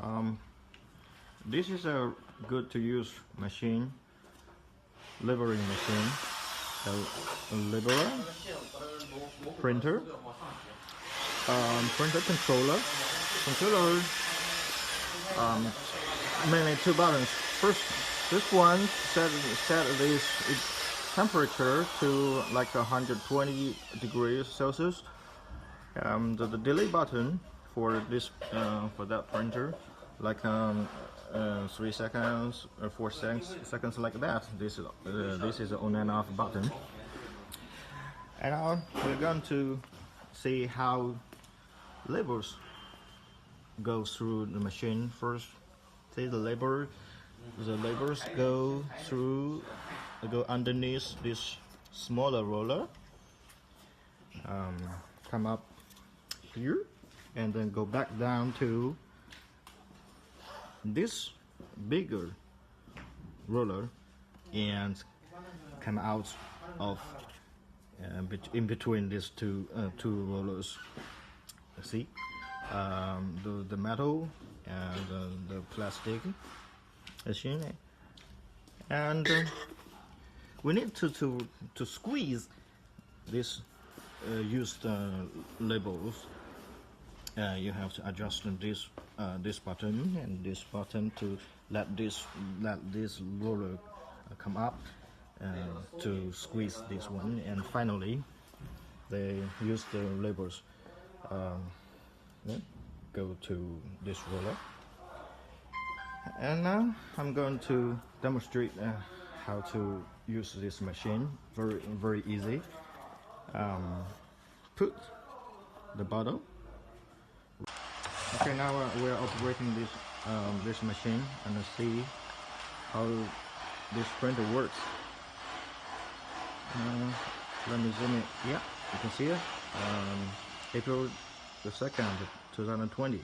Um, this is a good to use machine, leveling machine, a leveler, printer, printer controller. Mainly two buttons. First, this one set this temperature to like 120 degrees Celsius. The delay button for this for that printer, like 3 seconds or 4 seconds like that. This is an on and off button. And now we're going to see how labels go through the machine. First, see the labels go underneath this smaller roller, come up here, and then go back down to this bigger roller and come out of in between these two rollers. See the metal and the plastic machine, and we need to squeeze this used labels. You have to adjust this button and this button to let this roller come up to squeeze this one, and finally they use the labels go to this roller. And now I'm going to demonstrate how to use this machine. Very easy. Put the bottle. Okay, now we're operating this machine and see how this printer works. Let me zoom in. Yeah, you can see it. April the 2nd, 2020.